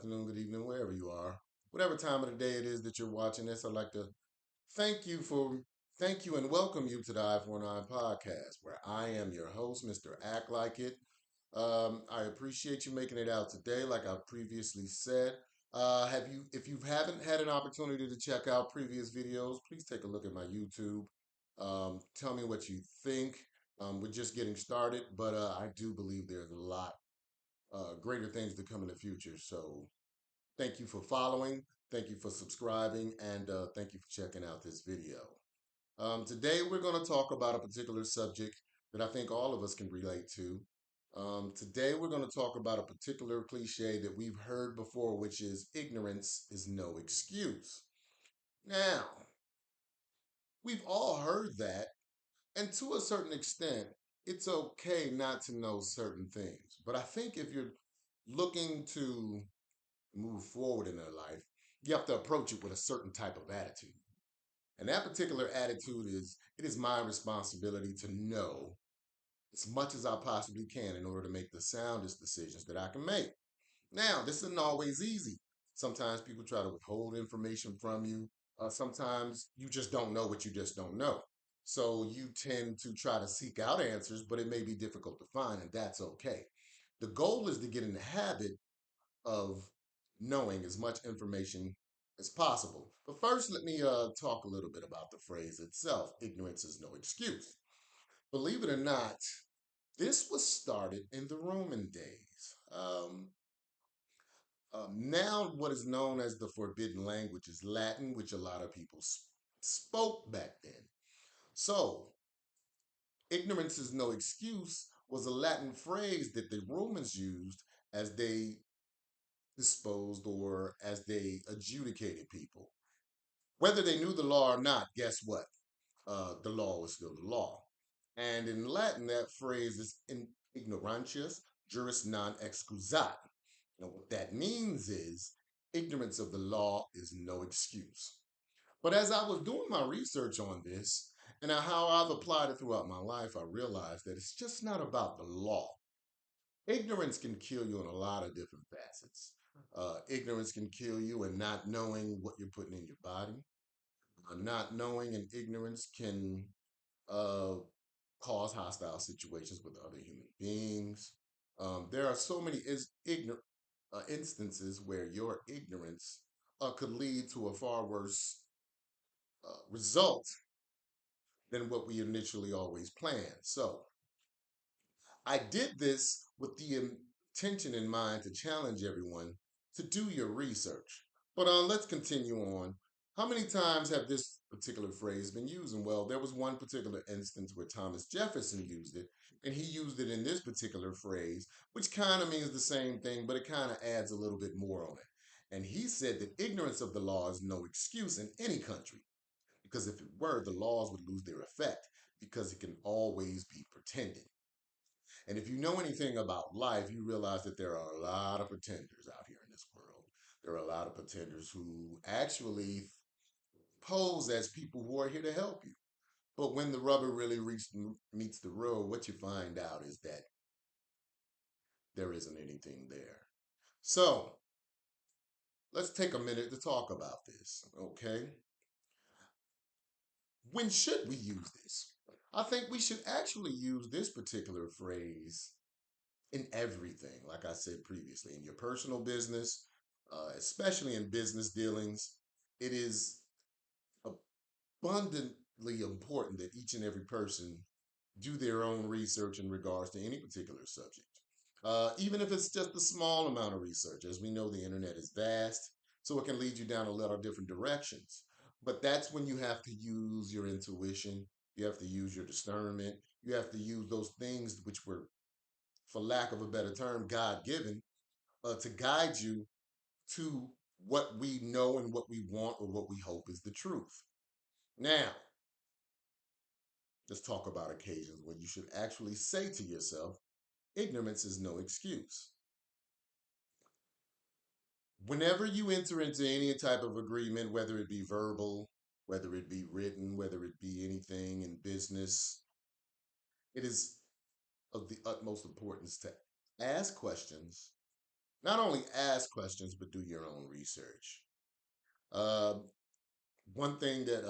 afternoon, good evening, wherever you are. Whatever time of the day it is that you're watching this, I'd like to thank you for thank you and welcome you to the Eye for an Eye podcast, where I am your host, Mr. Act Like It. I appreciate you making it out today, like I previously said. Have you if you haven't had an opportunity to check out previous videos, please take a look at my YouTube. Tell me what you think. We're just getting started, but I do believe there's a lot greater things to come in the future. So thank you for following, thank you for subscribing, and thank you for checking out this video. Today we're going to talk about a particular subject that I think all of us can relate to. Today we're going to talk about a particular cliche that we've heard before, which is ignorance is no excuse. Now, we've all heard that, and to a certain extent, it's okay not to know certain things. But I think if you're looking to move forward in their life, you have to approach it with a certain type of attitude. And that particular attitude is it is my responsibility to know as much as I possibly can in order to make the soundest decisions that I can make. Now, this isn't always easy. Sometimes people try to withhold information from you. Sometimes you just don't know what you just don't know. So you tend to try to seek out answers, but it may be difficult to find, and that's okay. The goal is to get in the habit of knowing as much information as possible. But first, let me talk a little bit about the phrase itself. Ignorance is no excuse. Believe it or not, this was started in the Roman days. Now, what is known as the forbidden language is Latin, which a lot of people spoke back then. So, ignorance is no excuse was a Latin phrase that the Romans used as they disposed or as they adjudicated people. Whether they knew the law or not, guess what? The law was still the law. And in Latin, that phrase is in ignorantius juris non excusat. Now, what that means is ignorance of the law is no excuse. But as I was doing my research on this and how I've applied it throughout my life, I realized that it's just not about the law. Ignorance can kill you in a lot of different facets. Ignorance can kill you in not knowing what you're putting in your body. Not knowing and ignorance can uh, cause hostile situations with other human beings. There are so many instances where your ignorance could lead to a far worse result than what we initially always planned. So I did this with the intention in mind to challenge everyone to do your research. But let's continue on. How many times have this particular phrase been used? And well, there was one particular instance where Thomas Jefferson used it, and he used it in this particular phrase, which kind of means the same thing, but it kind of adds a little bit more on it. And he said that ignorance of the law is no excuse in any country, because if it were, the laws would lose their effect, because it can always be pretended. And if you know anything about life, you realize that there are a lot of pretenders out here in this world. There are a lot of pretenders who actually pose as people who are here to help you. But when the rubber really meets the road, what you find out is that there isn't anything there. So let's take a minute to talk about this, okay? When should we use this? I think we should actually use this particular phrase in everything, like I said previously, in your personal business, especially in business dealings. It is abundantly important that each and every person do their own research in regards to any particular subject. Even if it's just a small amount of research. As we know, the internet is vast, so it can lead you down a lot of different directions. But that's when you have to use your intuition, you have to use your discernment, you have to use those things which were, for lack of a better term, God given, to guide you to what we know and what we want or what we hope is the truth. Now, let's talk about occasions when you should actually say to yourself, ignorance is no excuse. Whenever you enter into any type of agreement, whether it be verbal, whether it be written, whether it be anything in business, it is of the utmost importance to ask questions not only ask questions, but do your own research. Uh, One thing that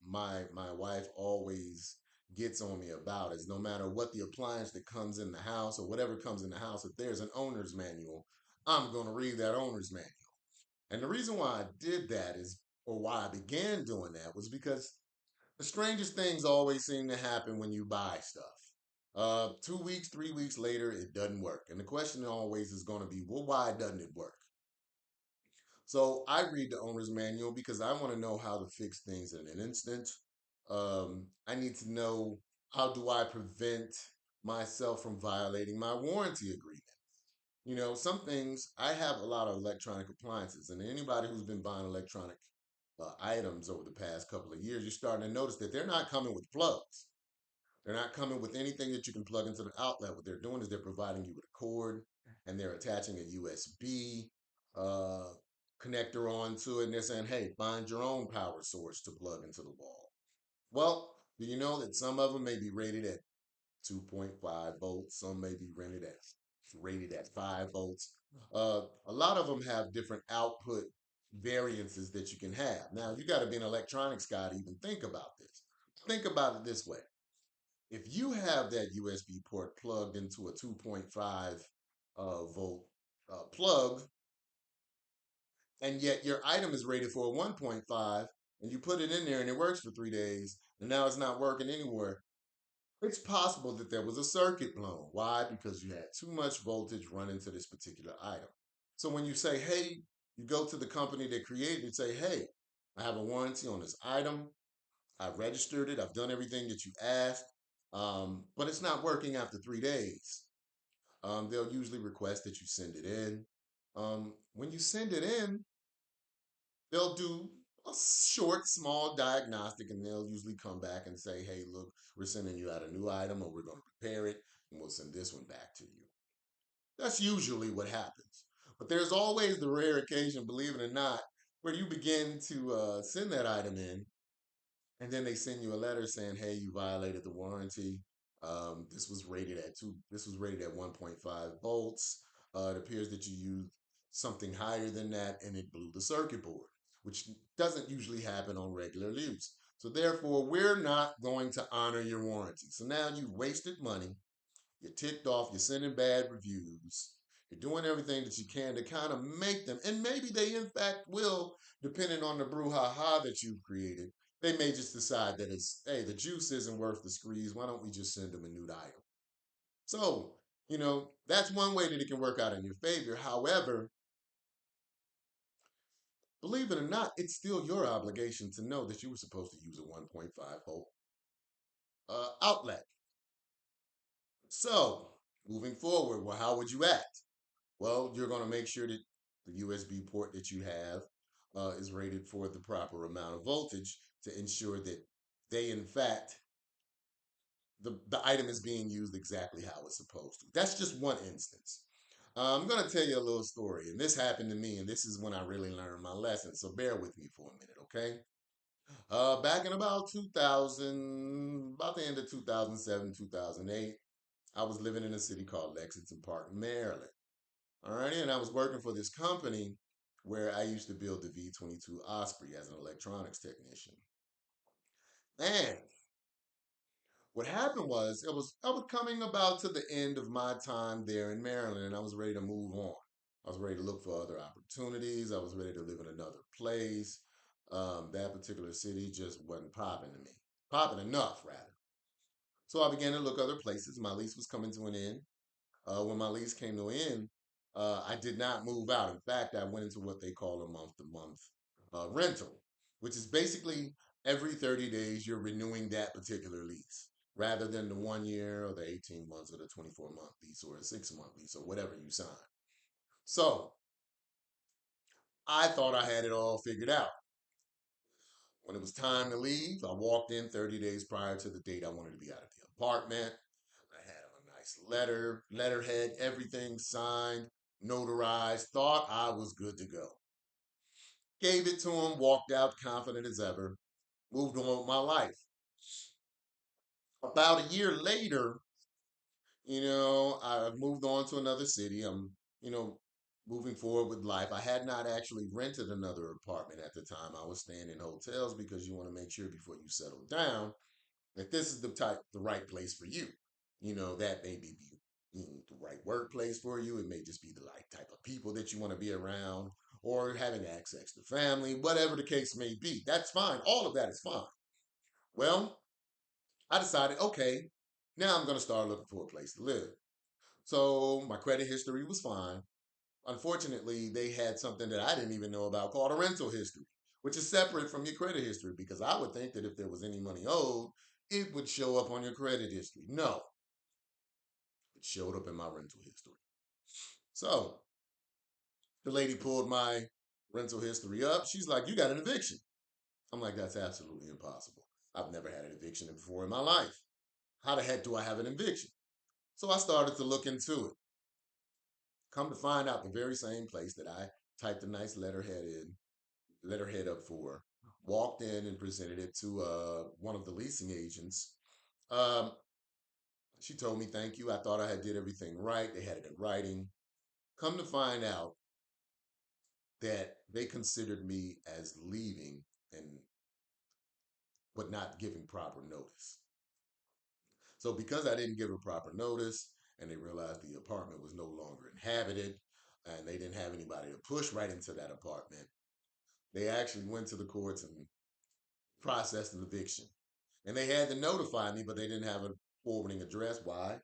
my wife always gets on me about is no matter what the appliance that comes in the house or whatever comes in the house, if there's an owner's manual, I'm going to read that owner's manual. And the reason why I did that is, or why I began doing that, was because the strangest things always seem to happen when you buy stuff. 2 weeks, 3 weeks later, it doesn't work. And the question always is going to be, well, why doesn't it work? So I read the owner's manual because I want to know how to fix things in an instant. I need to know, how do I prevent myself from violating my warranty agreement? You know, some things, I have a lot of electronic appliances, and anybody who's been buying electronic items over the past couple of years, you're starting to notice that they're not coming with plugs. They're not coming with anything that you can plug into the outlet. What they're doing is they're providing you with a cord, and they're attaching a USB uh, connector onto it, and they're saying, hey, find your own power source to plug into the wall. Well, do you know that some of them may be rated at 2.5 volts, some may be rated at 5 volts. A lot of them have different output variances that you can have. Now, you got to be an electronics guy to even think about this. Think about it this way: if you have that USB port plugged into a 2.5 volt plug, and yet your item is rated for a 1.5, and you put it in there and it works for 3 days, and now it's not working anywhere, it's possible that there was a circuit blown. Why? Because you had too much voltage running to this particular item. So when you say, hey, you go to the company that created it and say, hey, I have a warranty on this item. I've registered it. I've done everything that you asked, but it's not working after 3 days. They'll usually request that you send it in. When you send it in, they'll do a short, small diagnostic, and they'll usually come back and say, hey, look, we're sending you out a new item, or we're going to repair it, and we'll send this one back to you. That's usually what happens. But there's always the rare occasion, believe it or not, where you begin to send that item in, and then they send you a letter saying, "Hey, you violated the warranty. This was rated at two. This was rated at 1.5 volts. It appears that you used something higher than that, and it blew the circuit board, which doesn't usually happen on regular use. So therefore, we're not going to honor your warranty. So now you've wasted money. You're ticked off. You're sending bad reviews. You're doing everything that you can to kind of make them, and maybe they in fact will, depending on the brouhaha that you've created. They may just decide that it's, hey, the juice isn't worth the squeeze. Why don't we just send them a new item? So, that's one way that it can work out in your favor. However, believe it or not, it's still your obligation to know that you were supposed to use a 1.5 volt outlet. So, moving forward, well, how would you act? Well, you're going to make sure that the USB port that you have is rated for the proper amount of voltage to ensure that they, in fact, the item is being used exactly how it's supposed to. That's just one instance. I'm going to tell you a little story, and this happened to me, and this is when I really learned my lesson. So bear with me for a minute, okay? Back in about 2000, about the end of 2007, 2008, I was living in a city called Lexington Park, Maryland. All right, and I was working for this company where I used to build the V-22 Osprey as an electronics technician. And what happened was, I was coming about to the end of my time there in Maryland, and I was ready to move on. I was ready to look for other opportunities. I was ready to live in another place. That particular city just wasn't popping to me, popping enough rather. So I began to look other places. My lease was coming to an end. When my lease came to an end, I did not move out. In fact, I went into what they call a month-to-month rental, which is basically every 30 days you're renewing that particular lease rather than the 1 year or the 18 months or the 24-month lease or a 6-month lease or whatever you sign. So I thought I had it all figured out. When it was time to leave, I walked in 30 days prior to the date I wanted to be out of the apartment. I had a nice letterhead, everything signed, notarized, thought I was good to go. Gave it to him, walked out confident as ever, moved on with my life. About a year later, I moved on to another city. I'm, moving forward with life. I had not actually rented another apartment at the time. I was staying in hotels because you want to make sure before you settle down that this is the right place for you. That may be the right workplace for you. It may just be the right type of people that you want to be around, or having access to family, whatever the case may be. That's fine. All of that is fine. Well, I decided, okay, now I'm going to start looking for a place to live. So my credit history was fine. Unfortunately, they had something that I didn't even know about called a rental history, which is separate from your credit history, because I would think that if there was any money owed, it would show up on your credit history. No, it showed up in my rental history. So the lady pulled my rental history up. She's like, "You got an eviction." I'm like, "That's absolutely impossible. I've never had an eviction before in my life. How the heck do I have an eviction?" So I started to look into it. Come to find out, the very same place that I typed a nice letterhead up for, walked in and presented it to one of the leasing agents. Um, she told me thank you. I thought I had did everything right. They had it in writing. Come to find out that they considered me as leaving and but not giving proper notice. So because I didn't give a proper notice, and they realized the apartment was no longer inhabited, and they didn't have anybody to push right into that apartment, they actually went to the courts and processed an eviction. And they had to notify me, but they didn't have a forwarding address. Why?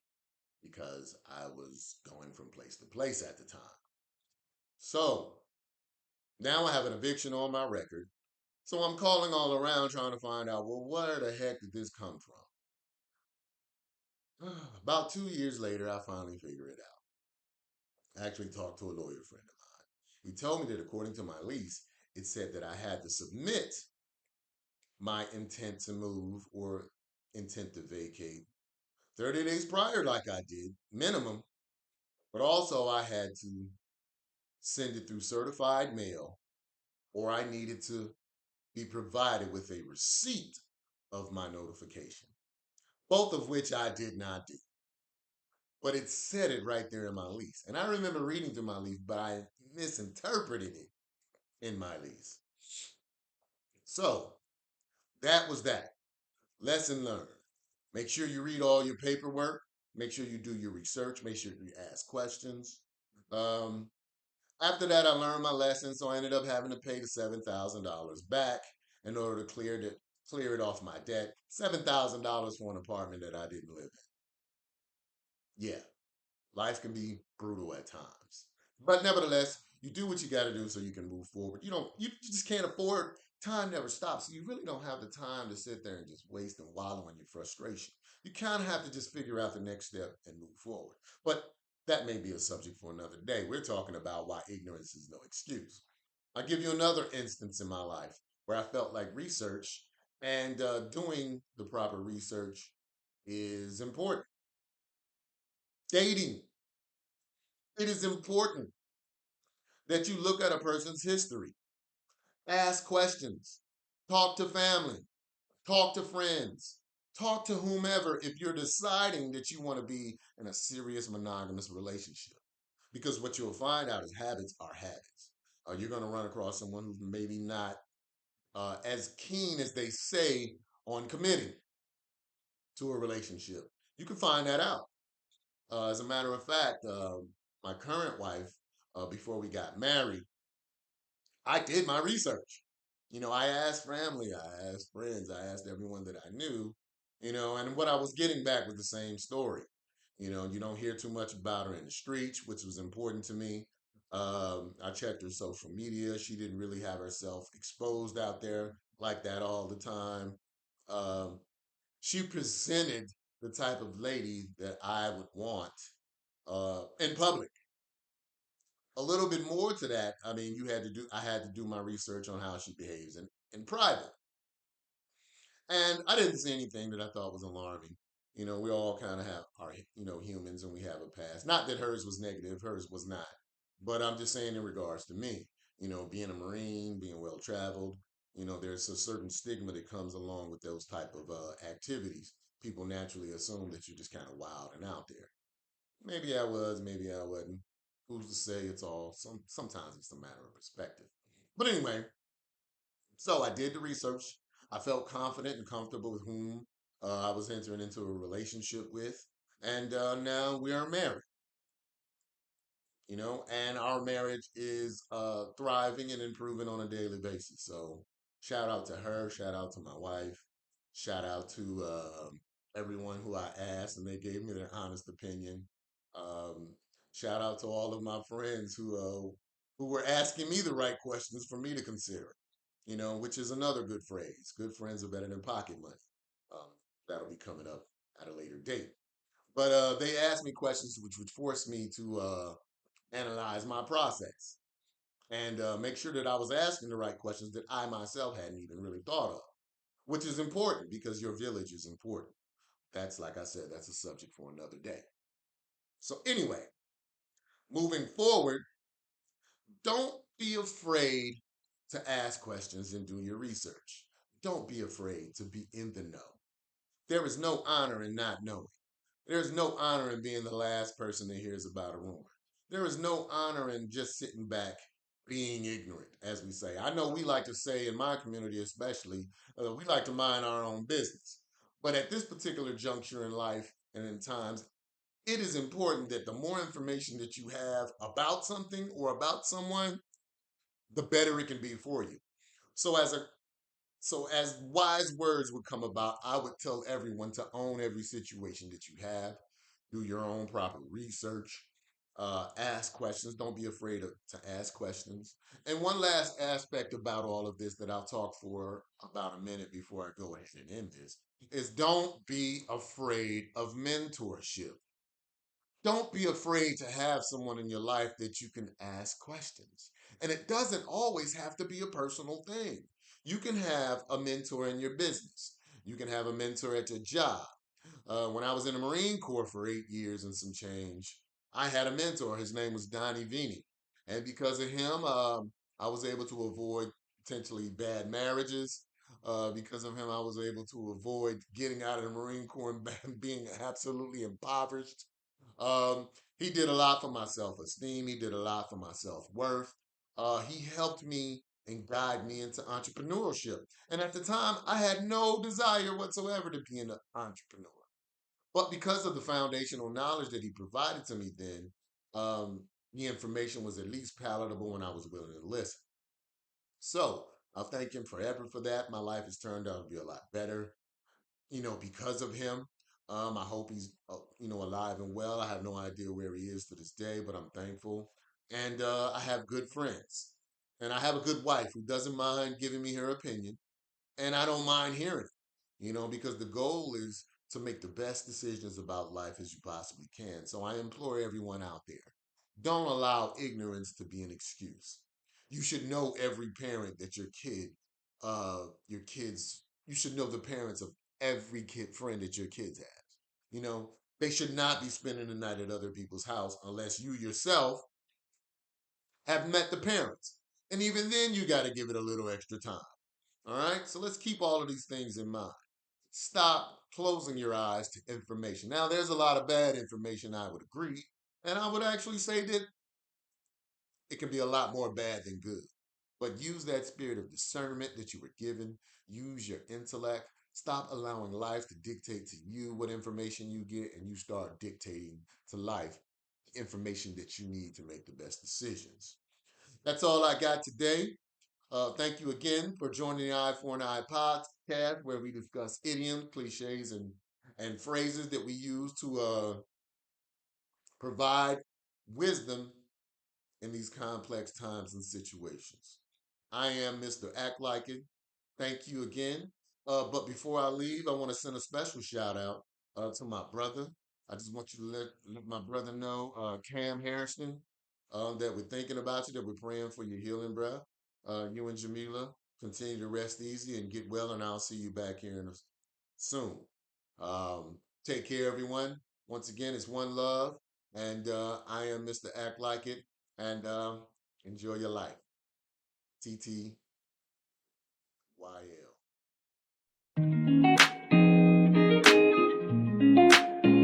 Because I was going from place to place at the time. So now I have an eviction on my record. So I'm calling all around trying to find out, well, where the heck did this come from? About 2 years later, I finally figure it out. I actually talked to a lawyer friend of mine. He told me that according to my lease, it said that I had to submit my intent to move or intent to vacate 30 days prior, like I did, minimum. But also, I had to send it through certified mail, or I needed to be provided with a receipt of my notification, both of which I did not do. But it said it right there in my lease. And I remember reading through my lease, but I misinterpreted it in my lease. So that was that. Lesson learned. Make sure you read all your paperwork. Make sure you do your research. Make sure you ask questions. Um, After that, I learned my lesson, so I ended up having to pay the $7,000 back in order to clear it off my debt. $7,000 for an apartment that I didn't live in. Yeah, life can be brutal at times, but nevertheless, you do what you got to do so you can move forward. You just can't afford. Time never stops. So you really don't have the time to sit there and just waste and wallow in your frustration. You kind of have to just figure out the next step and move forward. But that may be a subject for another day. We're talking about why ignorance is no excuse. I'll give you another instance in my life where I felt like research and doing the proper research is important. Dating. It is important that you look at a person's history, ask questions, talk to family, talk to friends, talk to whomever if you're deciding that you want to be in a serious monogamous relationship. Because what you'll find out is habits are habits. You're going to run across someone who's maybe not as keen as they say on committing to a relationship. You can find that out. As a matter of fact, my current wife, before we got married, I did my research. I asked family, I asked friends, I asked everyone that I knew, and what I was getting back was the same story. You don't hear too much about her in the streets, which was important to me. I checked her social media. She didn't really have herself exposed out there like that all the time. Um, she presented the type of lady that I would want in public. A little bit more to that. I mean, I had to do my research on how she behaves in private. And I didn't see anything that I thought was alarming. We all kind of have our, humans, and we have a past. Not that hers was negative, hers was not. But I'm just saying in regards to me, being a Marine, being well traveled, there's a certain stigma that comes along with those type of activities. People naturally assume that you're just kind of wild and out there. Maybe I was, maybe I wasn't. who's to say it's all? Sometimes it's a matter of perspective. But anyway, so I did the research. I felt confident and comfortable with whom I was entering into a relationship with, and now we are married. And our marriage is thriving and improving on a daily basis. So shout out to her, shout out to my wife, shout out to everyone who I asked and they gave me their honest opinion. Um, Shout out to all of my friends who were asking me the right questions for me to consider. Which is another good phrase. Good friends are better than pocket money. Um, that'll be coming up at a later date. But they asked me questions which would force me to analyze my process and make sure that I was asking the right questions that I myself hadn't even really thought of, which is important because your village is important. That's, like I said, that's a subject for another day. So, anyway, moving forward, don't be afraid to ask questions and do your research. Don't be afraid to be in the know. There is no honor in not knowing. There's no honor in being the last person that hears about a rumor. There is no honor in just sitting back being ignorant, as we say. I know we like to say in my community, especially, we like to mind our own business. But at this particular juncture in life and in times, it is important that the more information that you have about something or about someone, the better it can be for you. So as wise words would come about, I would tell everyone to own every situation that you have, do your own proper research, ask questions. Don't be afraid to ask questions. And one last aspect about all of this that I'll talk for about a minute before I go ahead and end this is don't be afraid of mentorship. Don't be afraid to have someone in your life that you can ask questions. And it doesn't always have to be a personal thing. You can have a mentor in your business. You can have a mentor at your job. When I was in the Marine Corps for 8 years and some change, I had a mentor. His name was Donnie Vini. And because of him, I was able to avoid potentially bad marriages. Because of him, I was able to avoid getting out of the Marine Corps and being absolutely impoverished. He did a lot for my self esteem. He did a lot for my self worth. He helped me and guided me into entrepreneurship. And at the time, I had no desire whatsoever to be an entrepreneur. But because of the foundational knowledge that he provided to me then, um, the information was at least palatable and I was willing to listen. So I thank him forever for that. My life has turned out to be a lot better, because of him. I hope he's, alive and well. I have no idea where he is to this day, but I'm thankful. And I have good friends. And I have a good wife who doesn't mind giving me her opinion. And I don't mind hearing it, because the goal is to make the best decisions about life as you possibly can. So I implore everyone out there, don't allow ignorance to be an excuse. You should know every parent that your kids, you should know the parents of every kid friend that your kids have. They should not be spending the night at other people's house unless you yourself have met the parents. And even then, you got to give it a little extra time. All right. So let's keep all of these things in mind. Stop closing your eyes to information. Now, there's a lot of bad information, I would agree. And I would actually say that it can be a lot more bad than good. But use that spirit of discernment that you were given. Use your intellect. Stop allowing life to dictate to you what information you get, and you start dictating to life the information that you need to make the best decisions. That's all I got today. Thank you again for joining the Eye for an Eye podcast, where we discuss idioms, cliches, and phrases that we use to provide wisdom in these complex times and situations. I am Mr. Act Like It. Thank you again. But before I leave, I want to send a special shout out to my brother. I just want you to let my brother know, Cam Harrison, that we're thinking about you, that we're praying for your healing, bro. You and Jamila continue to rest easy and get well, and I'll see you back here soon. Take care, everyone. Once again, it's one love, and I am Mr. Act Like It, and enjoy your life. TTYL.